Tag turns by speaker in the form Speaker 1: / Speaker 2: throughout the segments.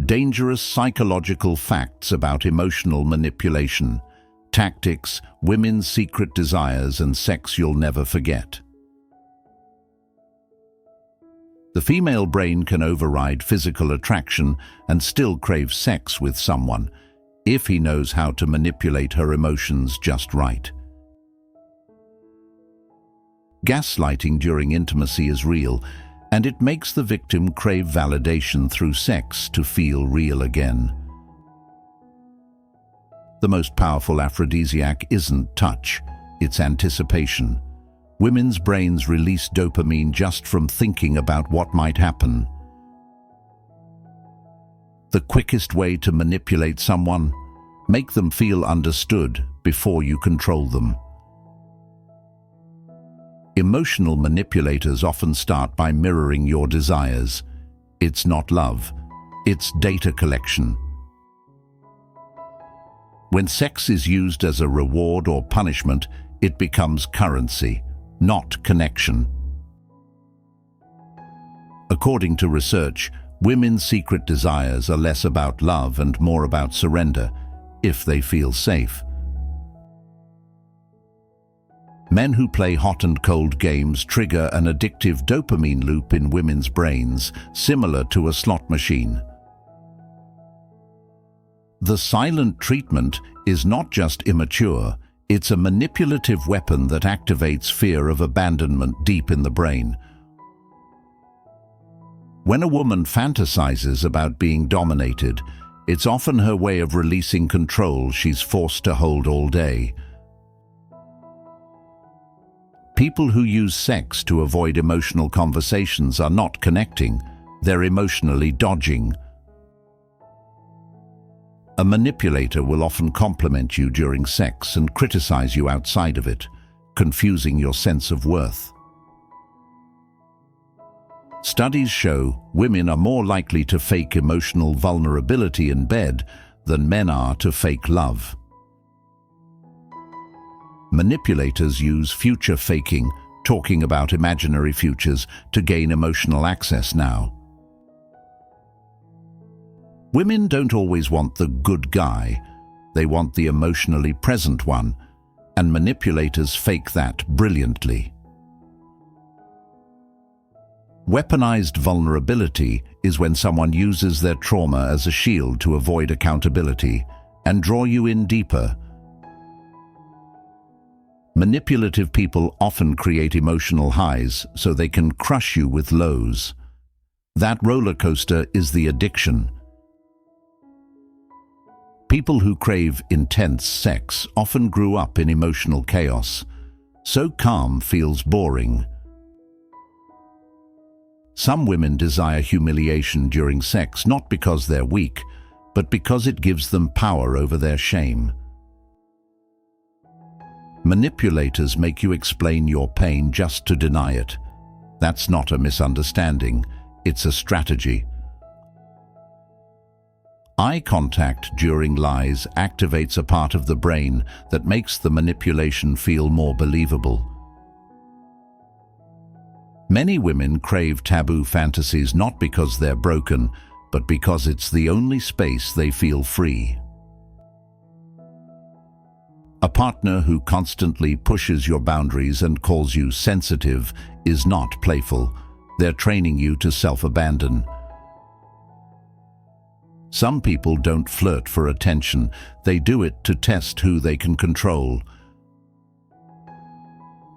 Speaker 1: Dangerous psychological facts about emotional manipulation, tactics, women's secret desires, and sex you'll never forget. The female brain can override physical attraction and still crave sex with someone, if he knows how to manipulate her emotions just right. Gaslighting during intimacy is real, and it makes the victim crave validation through sex to feel real again. The most powerful aphrodisiac isn't touch, it's anticipation. Women's brains release dopamine just from thinking about what might happen. The quickest way to manipulate someone? Make them feel understood before you control them. Emotional manipulators often start by mirroring your desires. It's not love, it's data collection. When sex is used as a reward or punishment, it becomes currency, not connection. According to research, women's secret desires are less about love and more about surrender, if they feel safe. Men who play hot and cold games trigger an addictive dopamine loop in women's brains, similar to a slot machine. The silent treatment is not just immature, it's a manipulative weapon that activates fear of abandonment deep in the brain. When a woman fantasizes about being dominated, it's often her way of releasing control she's forced to hold all day. People who use sex to avoid emotional conversations are not connecting, they're emotionally dodging. A manipulator will often compliment you during sex and criticize you outside of it, confusing your sense of worth. Studies show women are more likely to fake emotional vulnerability in bed than men are to fake love. Manipulators use future faking, talking about imaginary futures, to gain emotional access now. Women don't always want the good guy, they want the emotionally present one, and manipulators fake that brilliantly. Weaponized vulnerability is when someone uses their trauma as a shield to avoid accountability and draw you in deeper. Manipulative people often create emotional highs so they can crush you with lows. That roller coaster is the addiction. People who crave intense sex often grew up in emotional chaos. So calm feels boring. Some women desire humiliation during sex not because they're weak, but because it gives them power over their shame. Manipulators make you explain your pain just to deny it. That's not a misunderstanding, it's a strategy. Eye contact during lies activates a part of the brain that makes the manipulation feel more believable. Many women crave taboo fantasies not because they're broken, but because it's the only space they feel free. A partner who constantly pushes your boundaries and calls you sensitive is not playful. They're training you to self-abandon. Some people don't flirt for attention. They do it to test who they can control.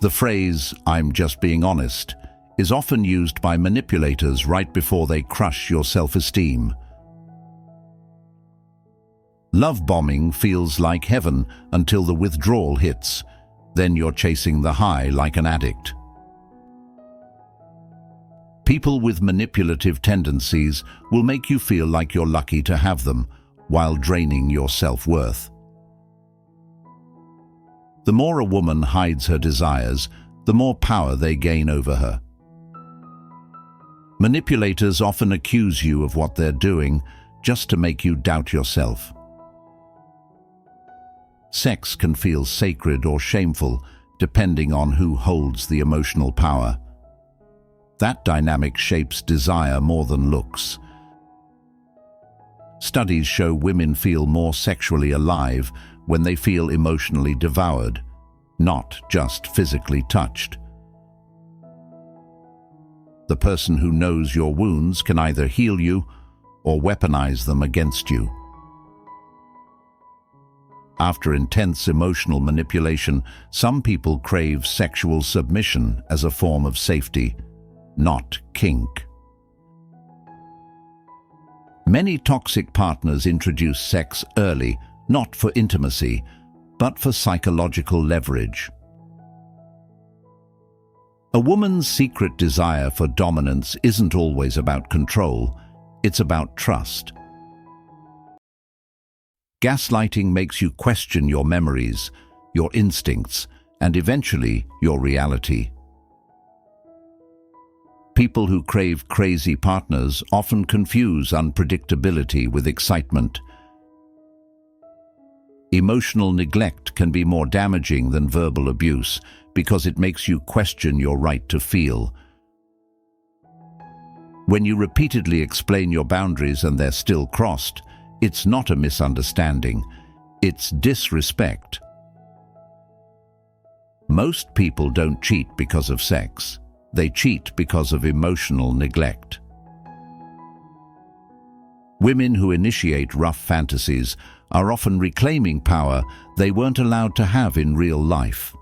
Speaker 1: The phrase, "I'm just being honest," is often used by manipulators right before they crush your self-esteem. Love bombing feels like heaven until the withdrawal hits. Then you're chasing the high like an addict. People with manipulative tendencies will make you feel like you're lucky to have them, while draining your self-worth. The more a woman hides her desires, the more power they gain over her. Manipulators often accuse you of what they're doing just to make you doubt yourself. Sex can feel sacred or shameful, depending on who holds the emotional power. That dynamic shapes desire more than looks. Studies show women feel more sexually alive when they feel emotionally devoured, not just physically touched. The person who knows your wounds can either heal you or weaponize them against you. After intense emotional manipulation, some people crave sexual submission as a form of safety, not kink. Many toxic partners introduce sex early, not for intimacy, but for psychological leverage. A woman's secret desire for dominance isn't always about control, it's about trust. Gaslighting makes you question your memories, your instincts, and eventually your reality. People who crave crazy partners often confuse unpredictability with excitement. Emotional neglect can be more damaging than verbal abuse because it makes you question your right to feel. When you repeatedly explain your boundaries and they're still crossed, it's not a misunderstanding, it's disrespect. Most people don't cheat because of sex. They cheat because of emotional neglect. Women who initiate rough fantasies are often reclaiming power they weren't allowed to have in real life.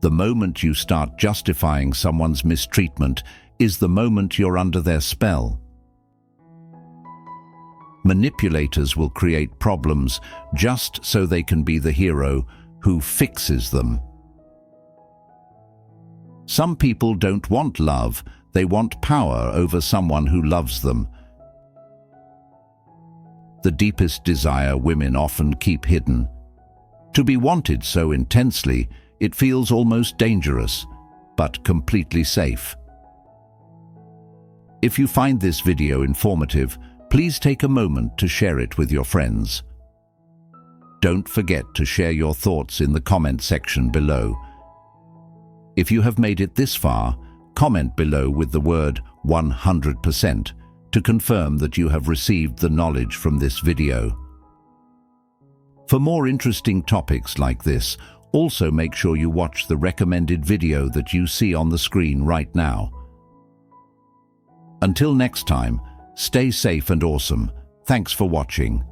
Speaker 1: The moment you start justifying someone's mistreatment is the moment you're under their spell. Manipulators will create problems just so they can be the hero who fixes them. Some people don't want love, they want power over someone who loves them. The deepest desire women often keep hidden. To be wanted so intensely, it feels almost dangerous, but completely safe. If you find this video informative, please take a moment to share it with your friends. Don't forget to share your thoughts in the comment section below. If you have made it this far, comment below with the word 100% to confirm that you have received the knowledge from this video. For more interesting topics like this, also make sure you watch the recommended video that you see on the screen right now. Until next time, stay safe and awesome. Thanks for watching.